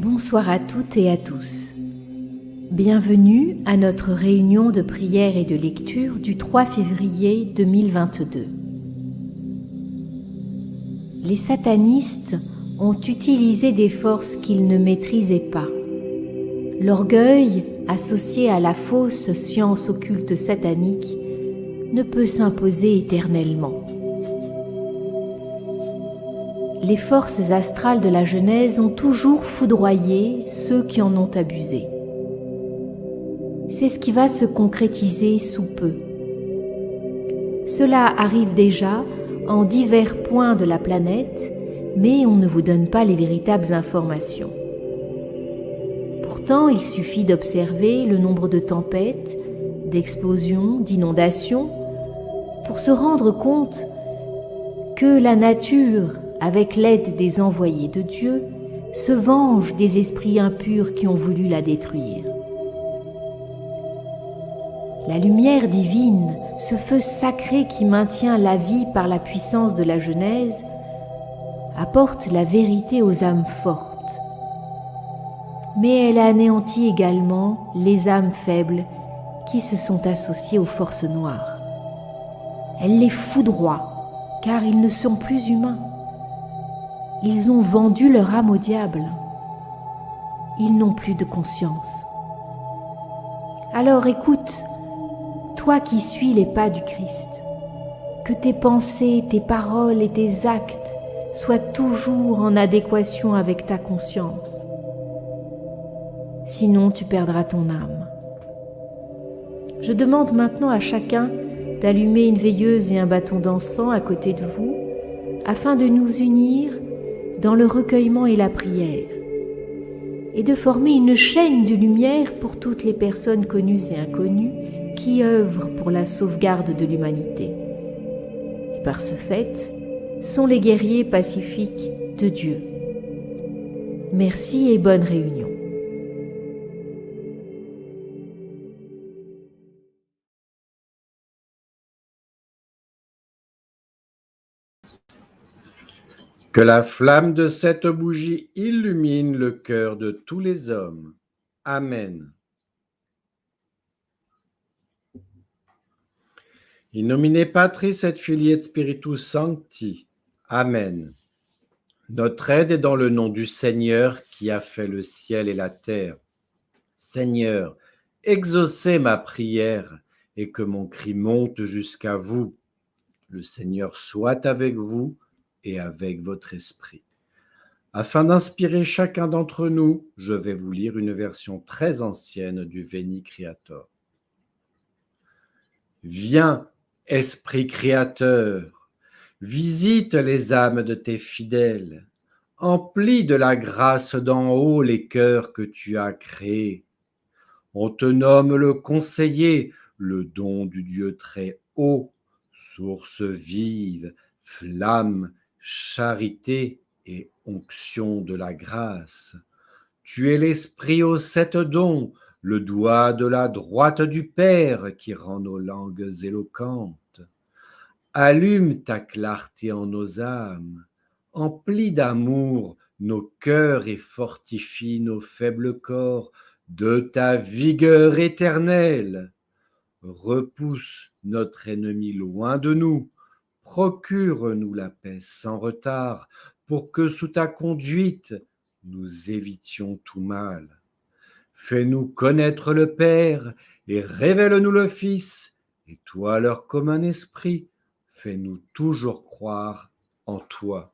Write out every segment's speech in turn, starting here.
Bonsoir à toutes et à tous. Bienvenue à notre réunion de prière et de lecture du 3 février 2022. Les satanistes ont utilisé des forces qu'ils ne maîtrisaient pas. L'orgueil, associé à la fausse science occulte satanique, ne peut s'imposer éternellement. Les forces astrales de la Genèse ont toujours foudroyé ceux qui en ont abusé. C'est ce qui va se concrétiser sous peu. Cela arrive déjà en divers points de la planète, mais on ne vous donne pas les véritables informations. Pourtant, il suffit d'observer le nombre de tempêtes, d'explosions, d'inondations, pour se rendre compte que la nature, avec l'aide des envoyés de Dieu, se venge des esprits impurs qui ont voulu la détruire. La lumière divine, ce feu sacré qui maintient la vie par la puissance de la Genèse, apporte la vérité aux âmes fortes. Mais elle anéantit également les âmes faibles qui se sont associées aux forces noires. Elle les foudroie, car ils ne sont plus humains. Ils ont vendu leur âme au diable. Ils n'ont plus de conscience. Alors écoute, toi qui suis les pas du Christ, que tes pensées, tes paroles et tes actes soient toujours en adéquation avec ta conscience. Sinon, tu perdras ton âme. Je demande maintenant à chacun d'allumer une veilleuse et un bâton d'encens à côté de vous, afin de nous unir dans le recueillement et la prière, et de former une chaîne de lumière pour toutes les personnes connues et inconnues qui œuvrent pour la sauvegarde de l'humanité. Et par ce fait, sont les guerriers pacifiques de Dieu. Merci et bonne réunion. Que la flamme de cette bougie illumine le cœur de tous les hommes. Amen. In nomine Patris et Filii et Spiritus Sancti. Amen. Notre aide est dans le nom du Seigneur qui a fait le ciel et la terre. Seigneur, exaucez ma prière et que mon cri monte jusqu'à vous. Le Seigneur soit avec vous et avec votre esprit. Afin d'inspirer chacun d'entre nous, je vais vous lire une version très ancienne du Veni Creator. Viens, Esprit Créateur, visite les âmes de tes fidèles, emplis de la grâce d'en haut les cœurs que tu as créés. On te nomme le conseiller, le don du Dieu très haut, source vive, flamme, charité et onction de la grâce. Tu es l'esprit aux 7 dons, le doigt de la droite du Père qui rend nos langues éloquentes. Allume ta clarté en nos âmes, emplis d'amour nos cœurs et fortifie nos faibles corps de ta vigueur éternelle. Repousse notre ennemi loin de nous, procure-nous la paix sans retard, pour que sous ta conduite, nous évitions tout mal. Fais-nous connaître le Père et révèle-nous le Fils, et toi leur commun esprit, fais-nous toujours croire en toi.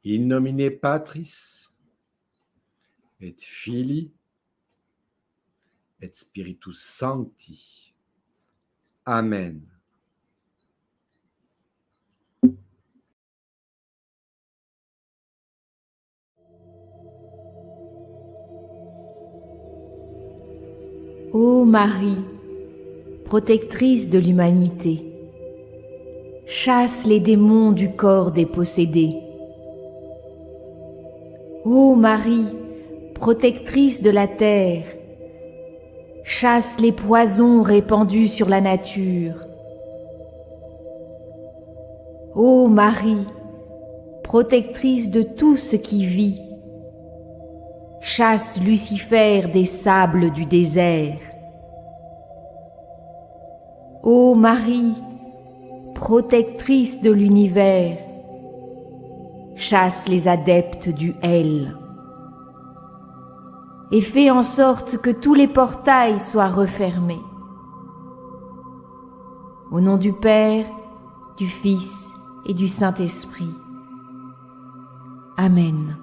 In nomine Patris et Filii et Spiritus Sancti. Amen. Ô Marie, protectrice de l'humanité, chasse les démons du corps des possédés. Ô Marie, protectrice de la terre, chasse les poisons répandus sur la nature. Ô Marie, protectrice de tout ce qui vit, chasse Lucifer des sables du désert. Ô Marie, protectrice de l'univers, chasse les adeptes du Hell et fais en sorte que tous les portails soient refermés. Au nom du Père, du Fils et du Saint-Esprit. Amen.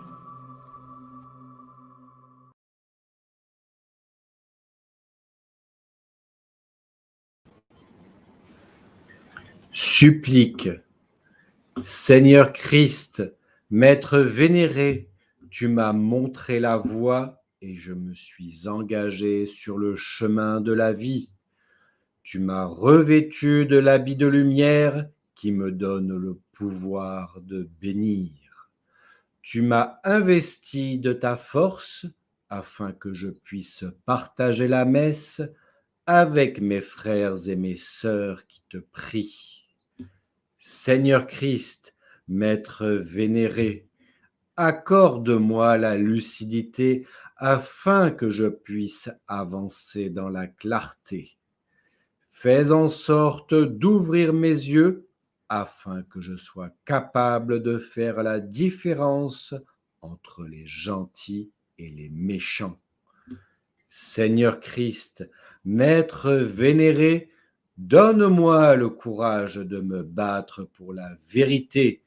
Supplique. Seigneur Christ, Maître vénéré, tu m'as montré la voie et je me suis engagé sur le chemin de la vie. Tu m'as revêtu de l'habit de lumière qui me donne le pouvoir de bénir. Tu m'as investi de ta force afin que je puisse partager la messe avec mes frères et mes sœurs qui te prient. Seigneur Christ, Maître vénéré, accorde-moi la lucidité afin que je puisse avancer dans la clarté. Fais en sorte d'ouvrir mes yeux afin que je sois capable de faire la différence entre les gentils et les méchants. Seigneur Christ, Maître vénéré, donne-moi le courage de me battre pour la vérité.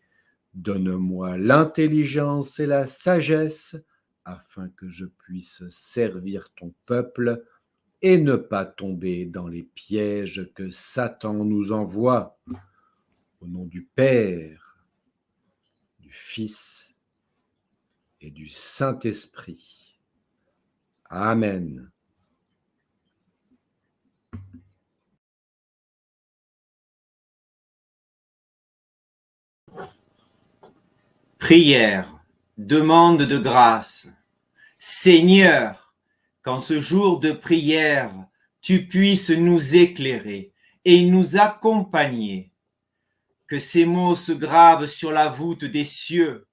Donne-moi l'intelligence et la sagesse afin que je puisse servir ton peuple et ne pas tomber dans les pièges que Satan nous envoie. Au nom du Père, du Fils et du Saint-Esprit. Amen. Prière, demande de grâce. Seigneur, qu'en ce jour de prière, tu puisses nous éclairer et nous accompagner. Que ces mots se gravent sur la voûte des cieux,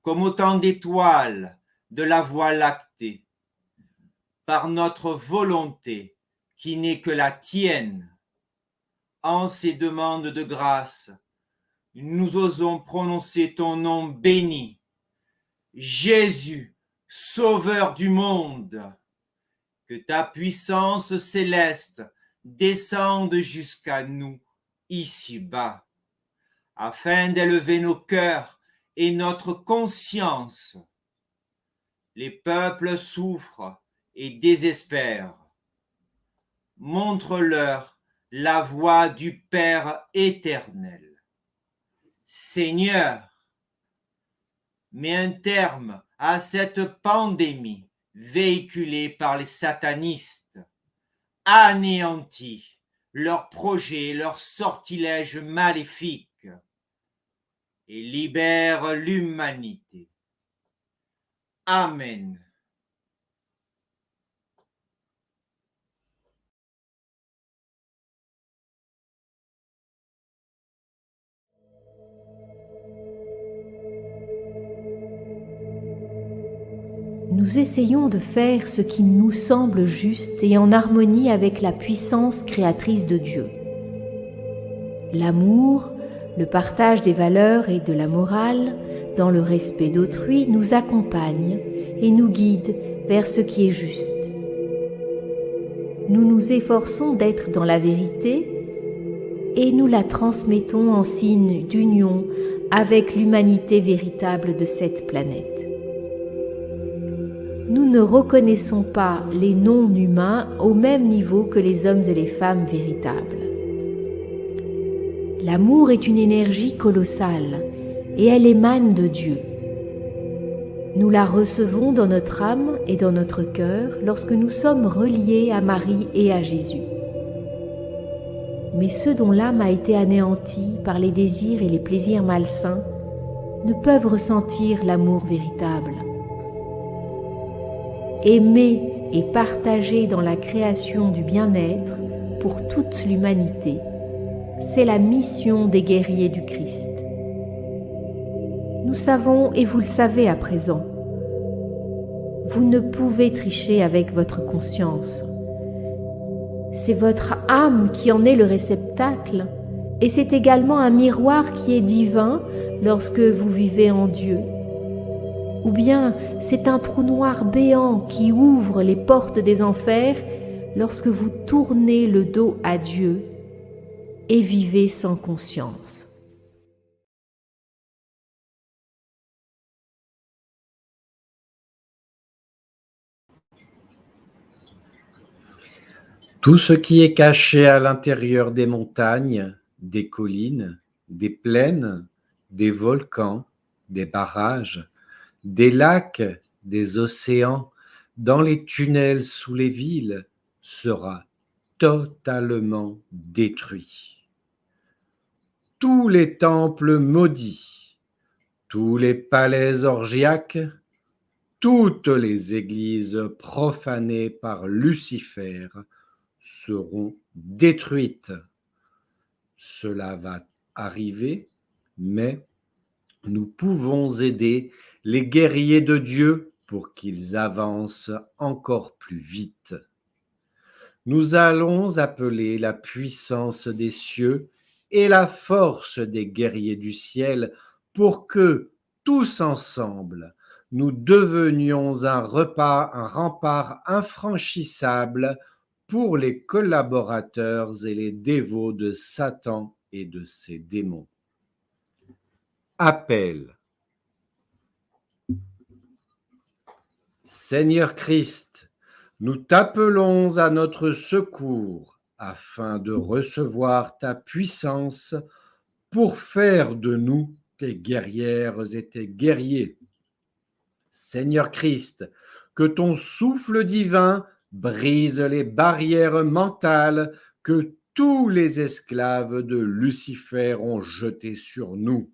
comme autant d'étoiles de la Voie lactée. Par notre volonté, qui n'est que la tienne, en ces demandes de grâce, nous osons prononcer ton nom béni. Jésus, Sauveur du monde, que ta puissance céleste descende jusqu'à nous ici-bas, afin d'élever nos cœurs et notre conscience. Les peuples souffrent et désespèrent. Montre-leur la voie du Père éternel. Seigneur, mets un terme à cette pandémie véhiculée par les satanistes. Anéantis leurs projets, leurs sortilèges maléfiques et libère l'humanité. Amen. Nous essayons de faire ce qui nous semble juste et en harmonie avec la puissance créatrice de Dieu. L'amour, le partage des valeurs et de la morale, dans le respect d'autrui, nous accompagne et nous guide vers ce qui est juste. Nous nous efforçons d'être dans la vérité et nous la transmettons en signe d'union avec l'humanité véritable de cette planète. Nous ne reconnaissons pas les non-humains au même niveau que les hommes et les femmes véritables. L'amour est une énergie colossale et elle émane de Dieu. Nous la recevons dans notre âme et dans notre cœur lorsque nous sommes reliés à Marie et à Jésus. Mais ceux dont l'âme a été anéantie par les désirs et les plaisirs malsains ne peuvent ressentir l'amour véritable. Aimer et partager dans la création du bien-être pour toute l'humanité, c'est la mission des guerriers du Christ. Nous savons, et vous le savez à présent, vous ne pouvez tricher avec votre conscience. C'est votre âme qui en est le réceptacle, et c'est également un miroir qui est divin lorsque vous vivez en Dieu. Ou bien c'est un trou noir béant qui ouvre les portes des enfers lorsque vous tournez le dos à Dieu et vivez sans conscience. Tout ce qui est caché à l'intérieur des montagnes, des collines, des plaines, des volcans, des barrages, des lacs, des océans, dans les tunnels sous les villes, sera totalement détruit. Tous les temples maudits, tous les palais orgiaques, toutes les églises profanées par Lucifer seront détruites. Cela va arriver, mais nous pouvons aider les guerriers de Dieu pour qu'ils avancent encore plus vite. Nous allons appeler la puissance des cieux et la force des guerriers du ciel pour que, tous ensemble, nous devenions un rempart infranchissable pour les collaborateurs et les dévots de Satan et de ses démons. Appel. Seigneur Christ, nous t'appelons à notre secours afin de recevoir ta puissance pour faire de nous tes guerrières et tes guerriers. Seigneur Christ, que ton souffle divin brise les barrières mentales que tous les esclaves de Lucifer ont jetées sur nous.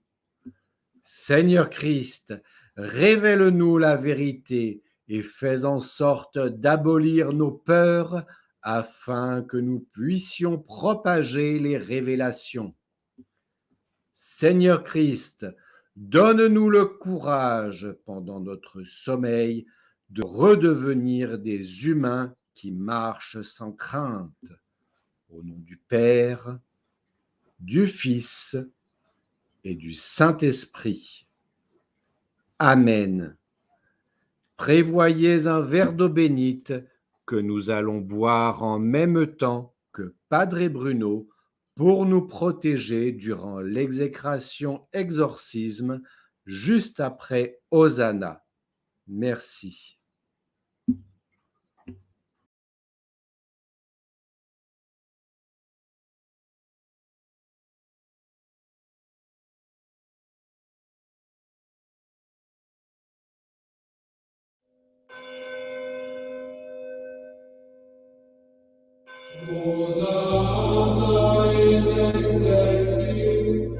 Seigneur Christ, révèle-nous la vérité et fais en sorte d'abolir nos peurs afin que nous puissions propager les révélations. Seigneur Christ, donne-nous le courage pendant notre sommeil de redevenir des humains qui marchent sans crainte. Au nom du Père, du Fils et du Saint-Esprit. Amen. Prévoyez un verre d'eau bénite que nous allons boire en même temps que Padre Bruno pour nous protéger durant l'exécration exorcisme juste après Hosanna. Merci. Hosanna in excelsis,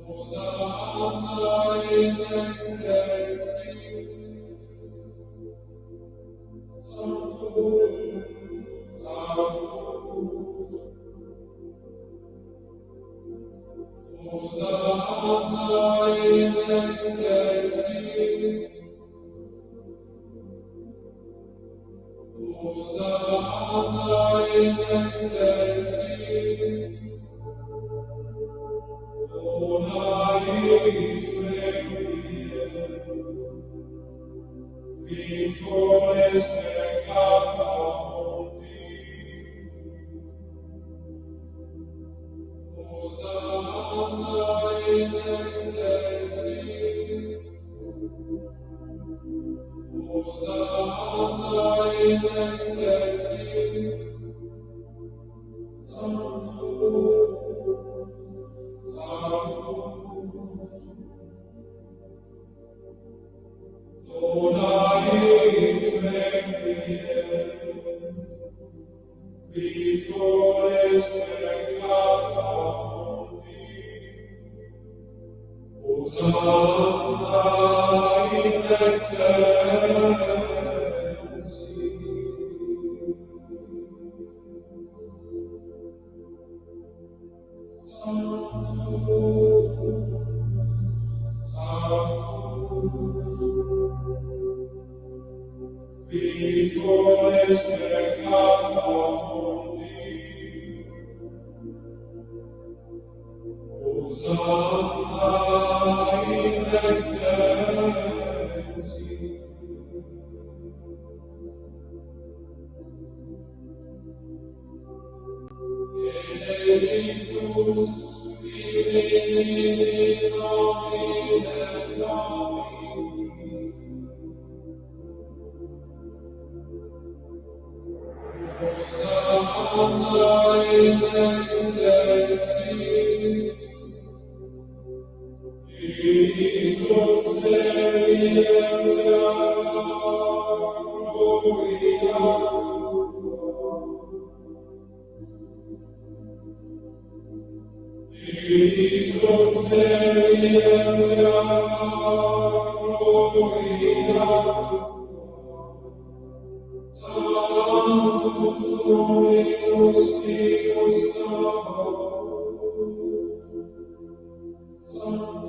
Hosanna in excelsis, Sanctus, Sanctus, Hosanna in excelsis, Hosanna in excelsis, Ona eis requiem, victoris peccata mundi. Hosanna in excelsis, Hosanna in excelsis, Sanctus, Sanctus, Dona eis requiem, victoris peccata mundi. Hosanna in excelsis. Sanctus, Sanctus, in excelsis. Benedictus in nomine Domini. Hosanna in excelsis. Isus serietia gloria Isus serietia gloria Sanctus Dominus Deus Sabaoth Sanctus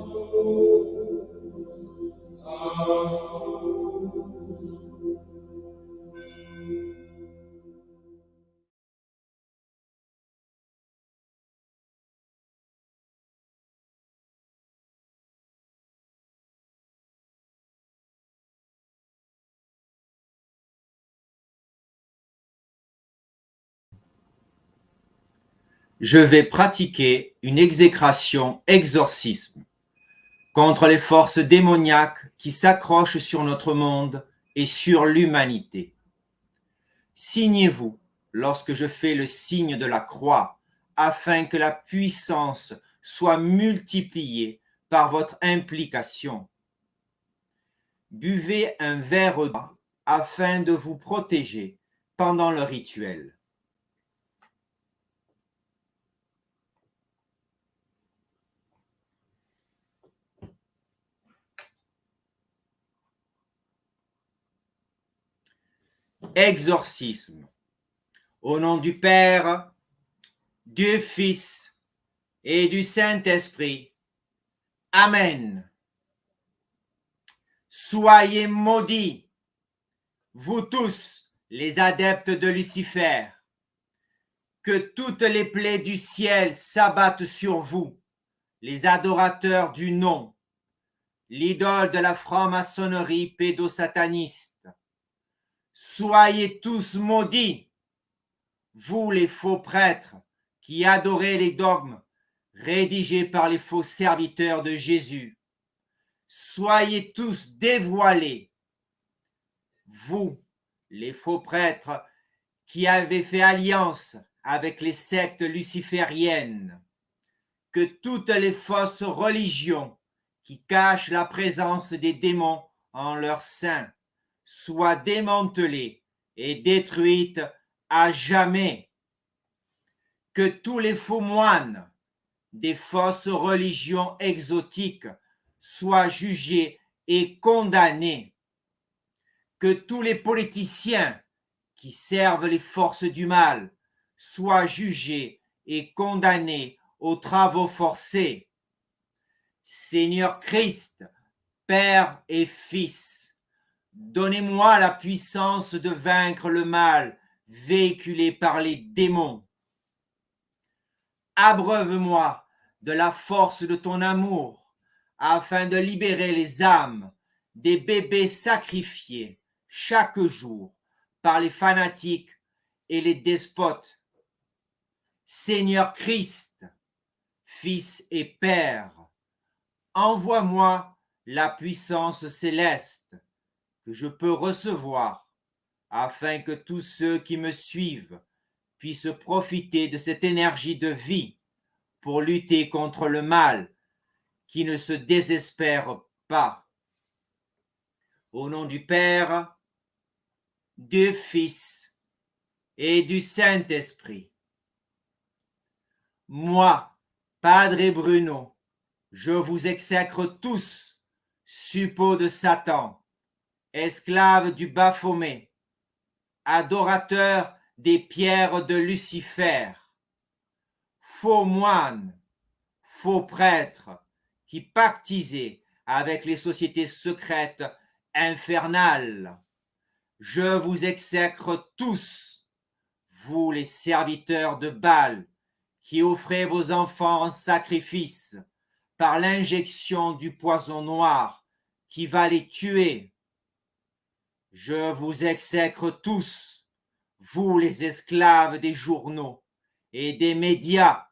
Je vais pratiquer une exécration exorcisme contre les forces démoniaques qui s'accrochent sur notre monde et sur l'humanité. Signez-vous lorsque je fais le signe de la croix, afin que la puissance soit multipliée par votre implication. Buvez un verre d'eau afin de vous protéger pendant le rituel. Exorcisme. Au nom du Père, du Fils et du Saint-Esprit. Amen. Soyez maudits, vous tous, les adeptes de Lucifer, que toutes les plaies du ciel s'abattent sur vous, les adorateurs du nom, l'idole de la franc-maçonnerie pédosataniste. Soyez tous maudits, vous les faux prêtres qui adorez les dogmes rédigés par les faux serviteurs de Jésus. Soyez tous dévoilés, vous les faux prêtres qui avez fait alliance avec les sectes lucifériennes. Que toutes les fausses religions qui cachent la présence des démons en leur sein soient démantelées et détruites à jamais. Que tous les faux moines des fausses religions exotiques soient jugés et condamnés. Que tous les politiciens qui servent les forces du mal soient jugés et condamnés aux travaux forcés. Seigneur Christ, Père et Fils, donnez-moi la puissance de vaincre le mal véhiculé par les démons. Abreuve-moi de la force de ton amour afin de libérer les âmes des bébés sacrifiés chaque jour par les fanatiques et les despotes. Seigneur Christ, Fils et Père, envoie-moi la puissance céleste que je peux recevoir afin que tous ceux qui me suivent puissent profiter de cette énergie de vie pour lutter contre le mal qui ne se désespère pas. Au nom du Père, du Fils et du Saint-Esprit. Moi, Padre Bruno, je vous exècre tous, suppôts de Satan, esclaves du Baphomet, adorateurs des pierres de Lucifer, faux moines, faux prêtres qui pactisaient avec les sociétés secrètes infernales. Je vous exècre tous, vous les serviteurs de Baal, qui offrez vos enfants en sacrifice par l'injection du poison noir qui va les tuer. Je vous exècre tous, vous les esclaves des journaux et des médias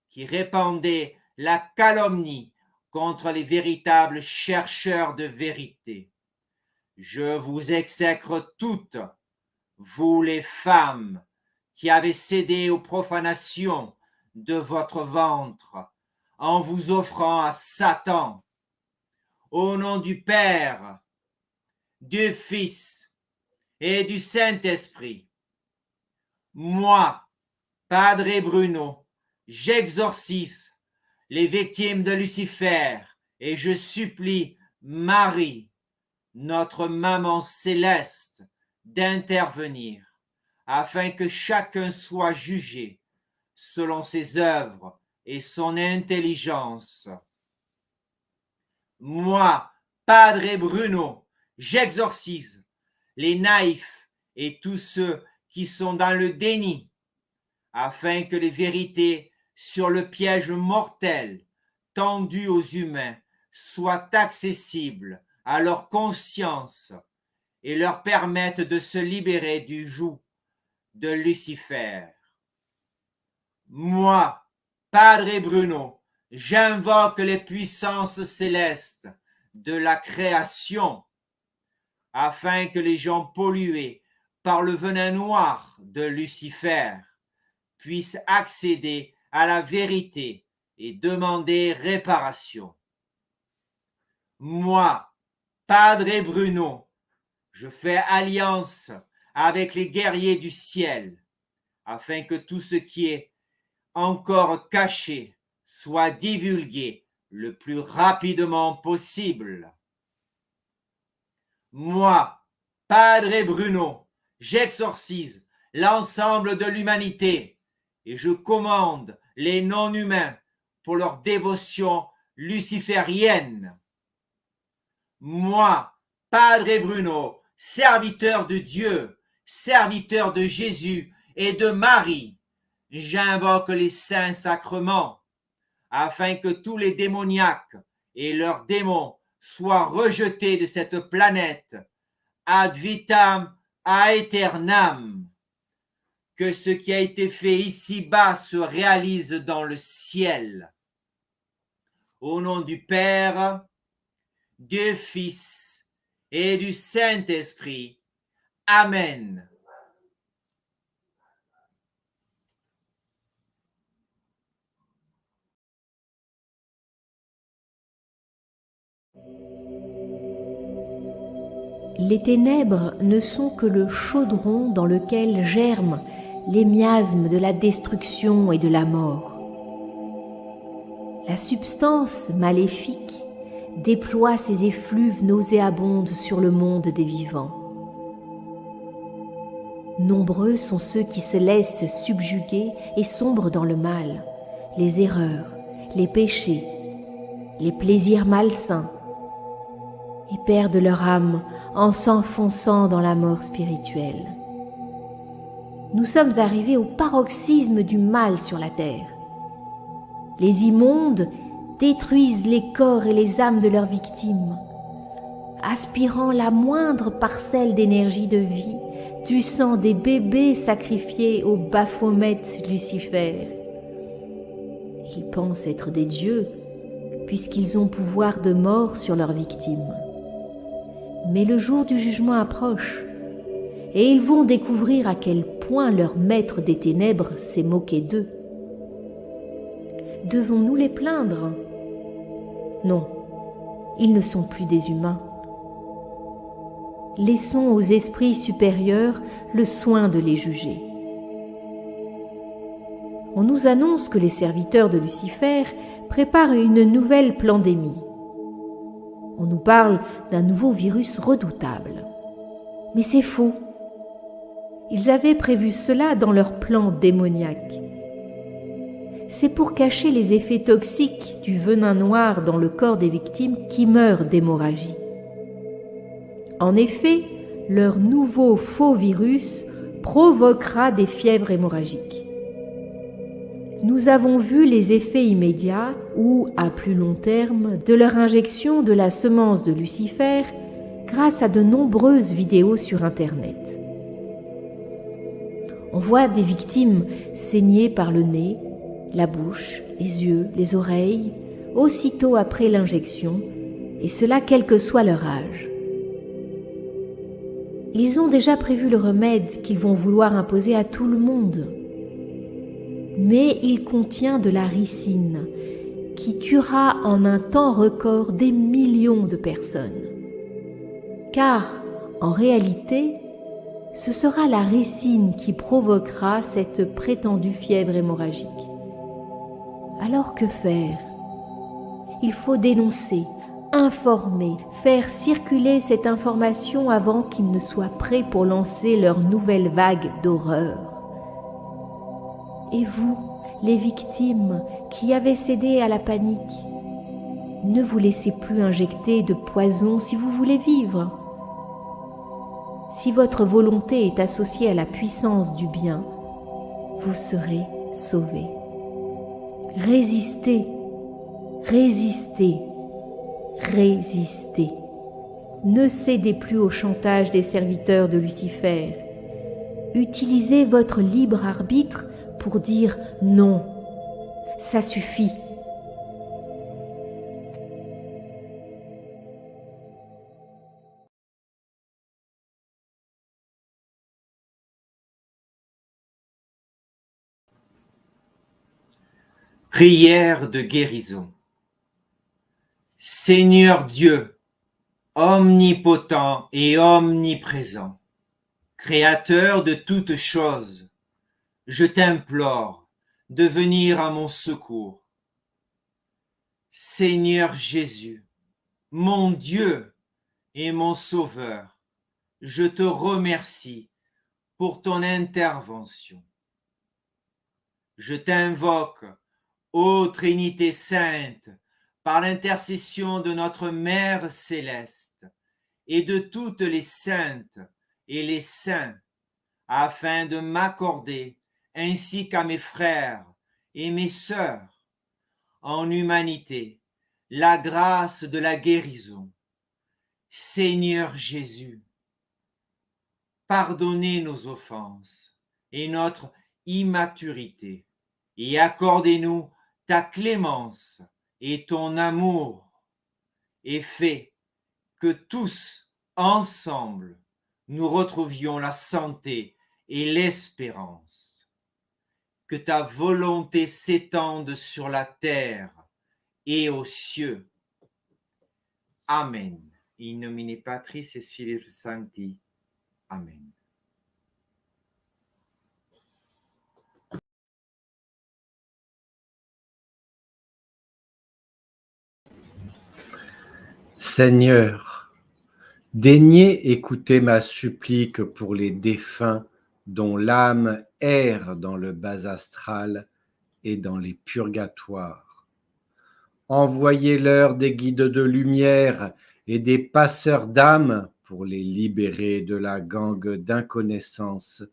qui répandez la calomnie contre les véritables chercheurs de vérité. Je vous exècre toutes, vous les femmes qui avez cédé aux profanations de votre ventre en vous offrant à Satan. Au nom du Père, du Fils et du Saint-Esprit, moi, Padre Bruno, j'exorcise les victimes de Lucifer et je supplie Marie, notre maman céleste, d'intervenir afin que chacun soit jugé selon ses œuvres et son intelligence. Moi, Padre Bruno, j'exorcise les naïfs et tous ceux qui sont dans le déni, afin que les vérités sur le piège mortel tendu aux humains soient accessibles à leur conscience et leur permettent de se libérer du joug de Lucifer. Moi, Padre Bruno, j'invoque les puissances célestes de la création afin que les gens pollués par le venin noir de Lucifer puissent accéder à la vérité et demander réparation. Moi, Padre Bruno, je fais alliance avec les guerriers du ciel afin que tout ce qui est encore caché soit divulgué le plus rapidement possible. Moi, Padre Bruno, j'exorcise l'ensemble de l'humanité et je commande les non-humains pour leur dévotion luciférienne. Moi, Padre Bruno, serviteur de Dieu, serviteur de Jésus et de Marie, j'invoque les saints sacrements afin que tous les démoniaques et leurs démons soient rejetés de cette planète ad vitam aeternam. Que ce qui a été fait ici-bas se réalise dans le ciel. Au nom du Père, du Fils et du Saint-Esprit. Amen. Les ténèbres ne sont que le chaudron dans lequel germent les miasmes de la destruction et de la mort. La substance maléfique déploie ses effluves nauséabondes sur le monde des vivants. Nombreux sont ceux qui se laissent subjuguer et sombrent dans le mal, les erreurs, les péchés, les plaisirs malsains, et perdent leur âme en s'enfonçant dans la mort spirituelle. Nous sommes arrivés au paroxysme du mal sur la terre. Les immondes détruisent les corps et les âmes de leurs victimes, aspirant la moindre parcelle d'énergie de vie du sang des bébés sacrifiés au Baphomet Lucifer. Ils pensent être des dieux, puisqu'ils ont pouvoir de mort sur leurs victimes. Mais le jour du jugement approche, et ils vont découvrir à quel point leur maître des ténèbres s'est moqué d'eux. Devons-nous les plaindre ? Non, ils ne sont plus des humains. Laissons aux esprits supérieurs le soin de les juger. On nous annonce que les serviteurs de Lucifer préparent une nouvelle pandémie. On nous parle d'un nouveau virus redoutable. Mais c'est faux. Ils avaient prévu cela dans leur plan démoniaque. C'est pour cacher les effets toxiques du venin noir dans le corps des victimes qui meurent d'hémorragie. En effet, leur nouveau faux virus provoquera des fièvres hémorragiques. Nous avons vu les effets immédiats ou à plus long terme de leur injection de la semence de Lucifer grâce à de nombreuses vidéos sur Internet. On voit des victimes saigner par le nez, la bouche, les yeux, les oreilles, aussitôt après l'injection, et cela quel que soit leur âge. Ils ont déjà prévu le remède qu'ils vont vouloir imposer à tout le monde. Mais il contient de la ricine qui tuera en un temps record des millions de personnes. Car, en réalité, ce sera la ricine qui provoquera cette prétendue fièvre hémorragique. Alors que faire? Il faut dénoncer, informer, faire circuler cette information avant qu'ils ne soient prêts pour lancer leur nouvelle vague d'horreur. Et vous, les victimes qui avez cédé à la panique, ne vous laissez plus injecter de poison si vous voulez vivre. Si votre volonté est associée à la puissance du bien, vous serez sauvés. Résistez, résistez, résistez. Ne cédez plus au chantage des serviteurs de Lucifer. Utilisez votre libre arbitre pour dire non. Ça suffit. Prière de guérison. Seigneur Dieu, omnipotent et omniprésent, Créateur de toutes choses, je t'implore de venir à mon secours. Seigneur Jésus, mon Dieu et mon Sauveur, je te remercie pour ton intervention. Je t'invoque, ô Trinité sainte, par l'intercession de notre Mère céleste et de toutes les saintes et les saints, afin de m'accorder, ainsi qu'à mes frères et mes sœurs, en humanité, la grâce de la guérison. Seigneur Jésus, pardonnez nos offenses et notre immaturité, et accordez-nous ta clémence et ton amour, et fais que tous, ensemble, nous retrouvions la santé et l'espérance. Que ta volonté s'étende sur la terre et aux cieux. Amen. In nomine Patris et Spiritus Sancti. Amen. Seigneur, daignez écouter ma supplique pour les défunts dont l'âme erre dans le bas astral et dans les purgatoires. Envoyez-leur des guides de lumière et des passeurs d'âmes pour les libérer de la gangue d'inconnaissance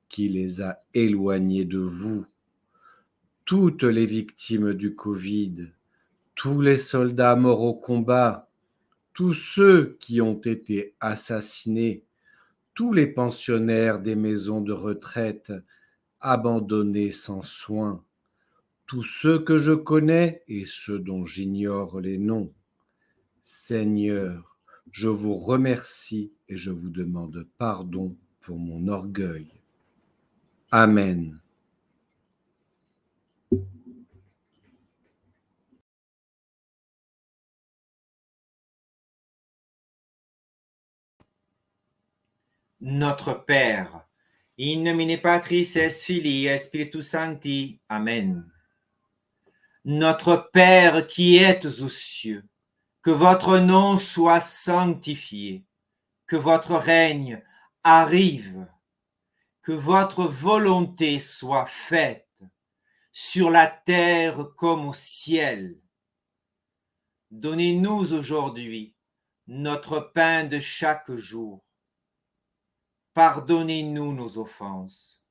qui les a éloignés de vous. Toutes les victimes du Covid, tous les soldats morts au combat, tous ceux qui ont été assassinés, tous les pensionnaires des maisons de retraite abandonnés sans soin, tous ceux que je connais et ceux dont j'ignore les noms. Seigneur, je vous remercie et je vous demande pardon pour mon orgueil. Amen. Notre Père, in nomine Patris et Filii et Spiritus Sancti. Amen. Notre Père qui êtes aux cieux, que votre nom soit sanctifié, que votre règne arrive, que votre volonté soit faite sur la terre comme au ciel. Donnez-nous aujourd'hui notre pain de chaque jour. Pardonnez-nous nos offenses,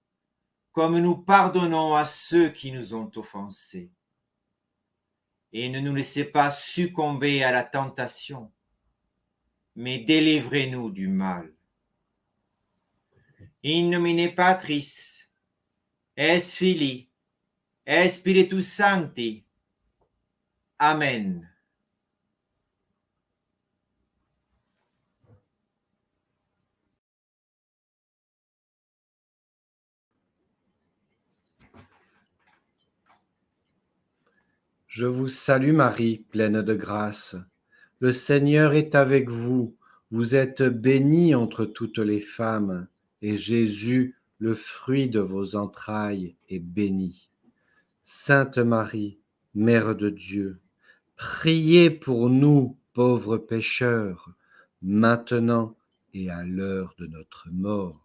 comme nous pardonnons à ceux qui nous ont offensés. Et ne nous laissez pas succomber à la tentation, mais délivrez-nous du mal. In nomine Patris, et Filii, et Spiritus Sancti. Amen. Je vous salue Marie, pleine de grâce. Le Seigneur est avec vous. Vous êtes bénie entre toutes les femmes, et Jésus, le fruit de vos entrailles, est béni. Sainte Marie, Mère de Dieu, priez pour nous, pauvres pécheurs, maintenant et à l'heure de notre mort.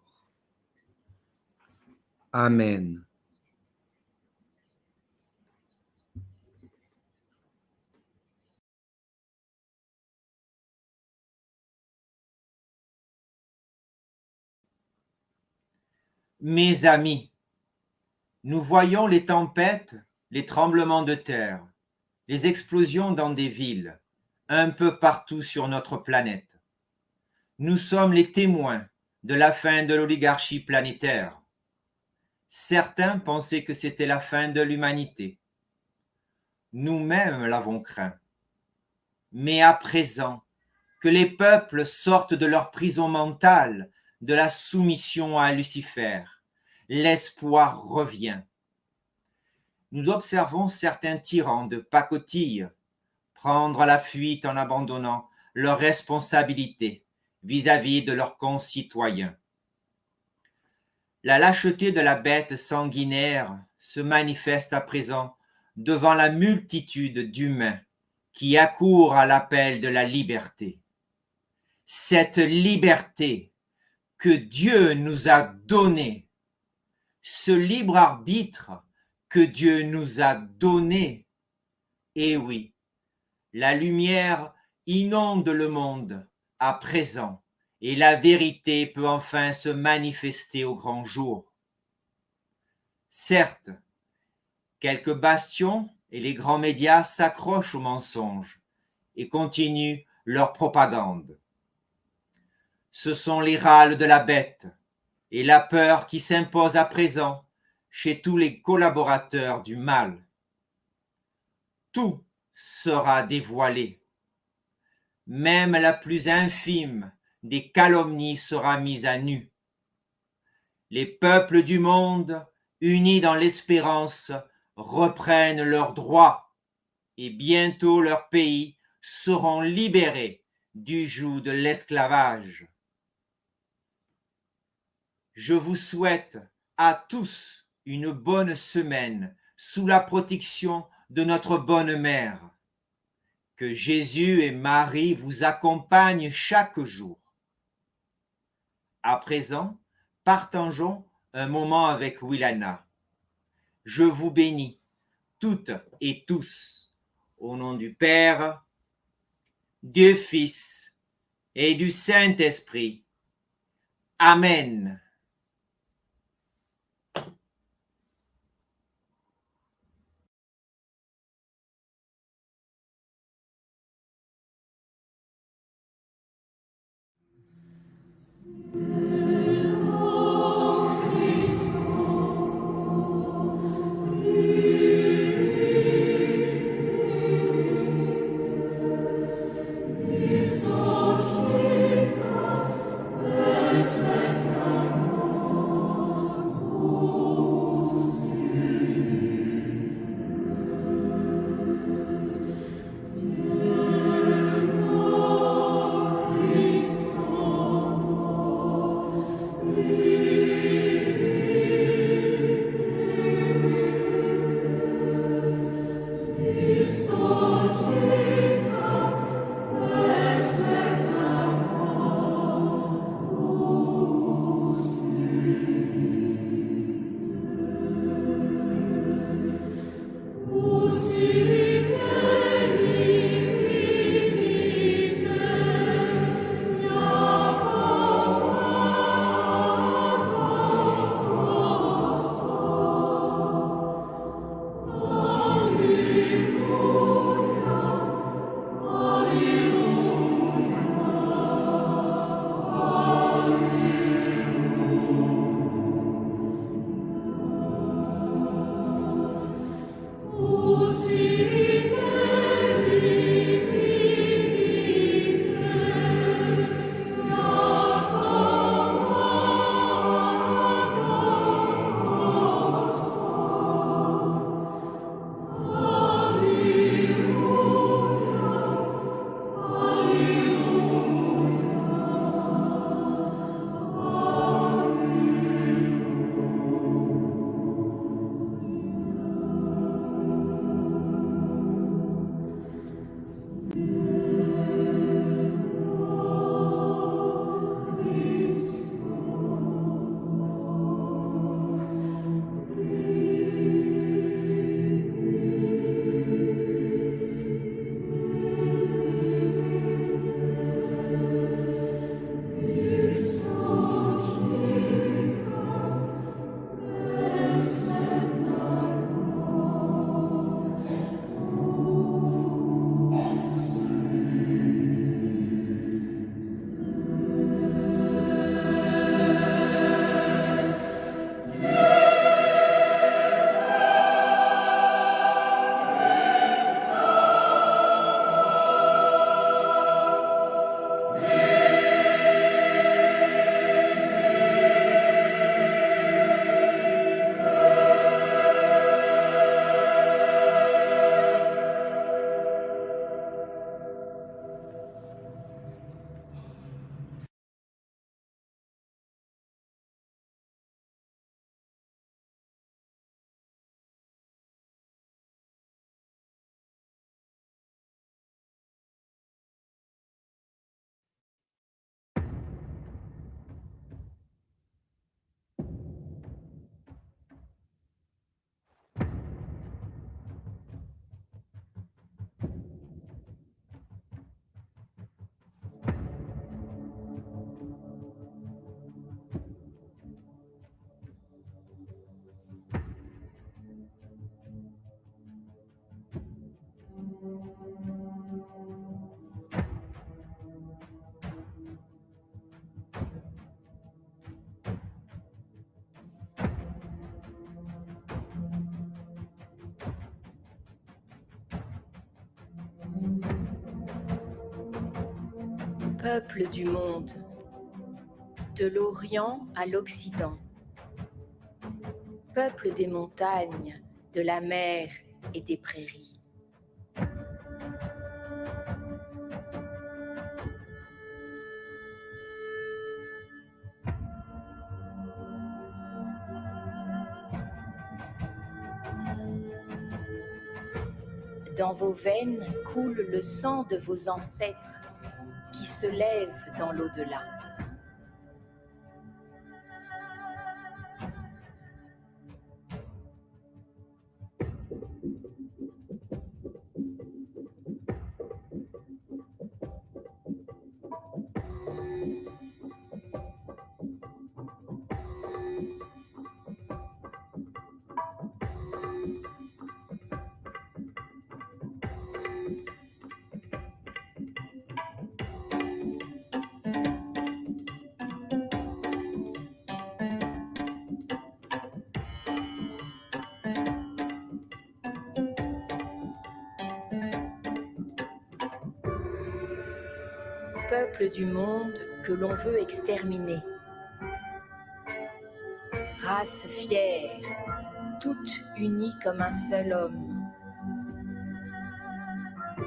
Amen. Mes amis, nous voyons les tempêtes, les tremblements de terre, les explosions dans des villes, un peu partout sur notre planète. Nous sommes les témoins de la fin de l'oligarchie planétaire. Certains pensaient que c'était la fin de l'humanité. Nous-mêmes l'avons craint. Mais à présent, que les peuples sortent de leur prison mentale, de la soumission à Lucifer, l'espoir revient. Nous observons certains tyrans de pacotille prendre la fuite en abandonnant leurs responsabilités vis-à-vis de leurs concitoyens. La lâcheté de la bête sanguinaire se manifeste à présent devant la multitude d'humains qui accourent à l'appel de la liberté. Cette liberté que Dieu nous a donnée, ce libre arbitre que Dieu nous a donné. Et oui, la lumière inonde le monde à présent et la vérité peut enfin se manifester au grand jour. Certes, quelques bastions et les grands médias s'accrochent aux mensonges et continuent leur propagande. Ce sont les râles de la bête et la peur qui s'impose à présent chez tous les collaborateurs du mal. Tout sera dévoilé. Même la plus infime des calomnies sera mise à nu. Les peuples du monde, unis dans l'espérance, reprennent leurs droits et bientôt leurs pays seront libérés du joug de l'esclavage. Je vous souhaite à tous une bonne semaine sous la protection de notre bonne mère. Que Jésus et Marie vous accompagnent chaque jour. À présent, partageons un moment avec Wilana. Je vous bénis toutes et tous au nom du Père, du Fils et du Saint-Esprit. Amen. Christus, Peuple du monde, de l'Orient à l'Occident, peuple des montagnes, de la mer et des prairies. Dans vos veines coule le sang de vos ancêtres qui se lèvent dans l'au-delà. Peuple du monde que l'on veut exterminer. Race fière, toute unie comme un seul homme.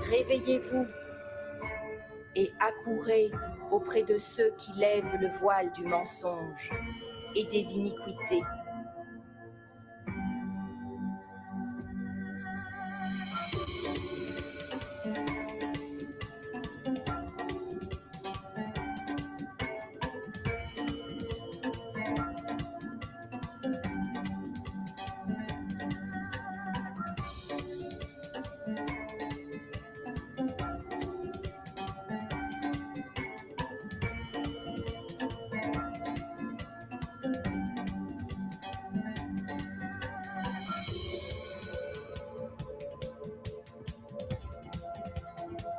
Réveillez-vous et accourez auprès de ceux qui lèvent le voile du mensonge et des iniquités.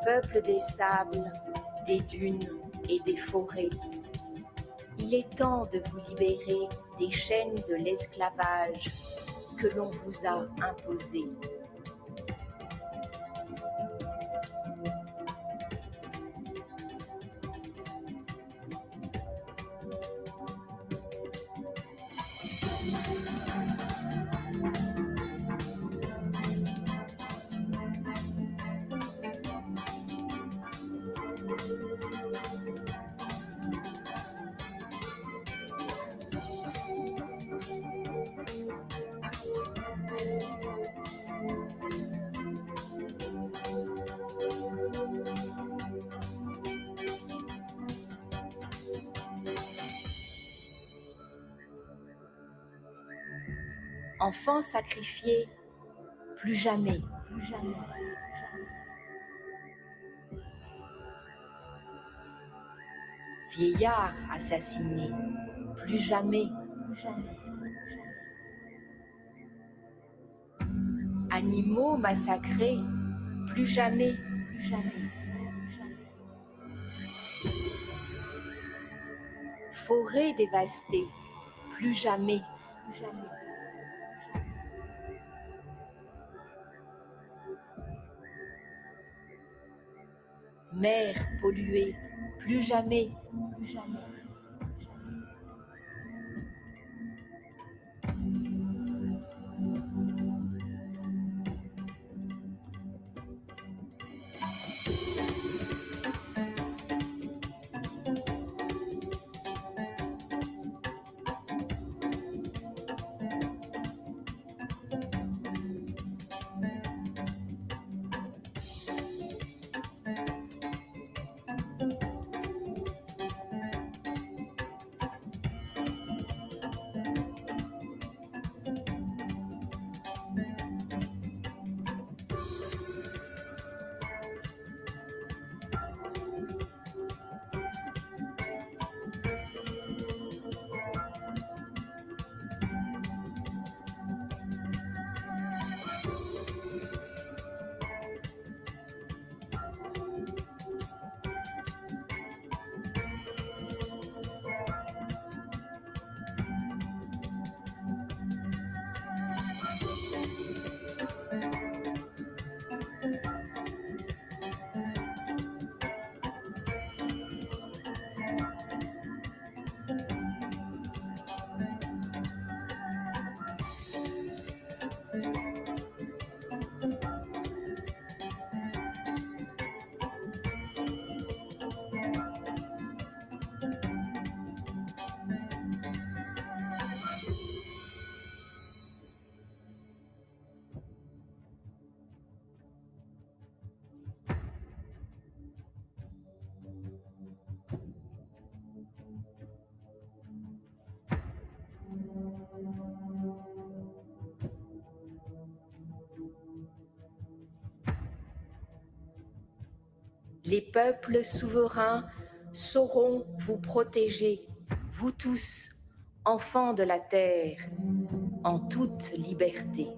Peuple des sables, des dunes et des forêts, il est temps de vous libérer des chaînes de l'esclavage que l'on vous a imposées. Enfants sacrifiés, plus jamais. Vieillards assassinés, plus jamais. Animaux massacrés, plus jamais. Forêts dévastées, plus jamais. Mer polluée, plus jamais. Les peuples souverains sauront vous protéger, vous tous, enfants de la terre, en toute liberté.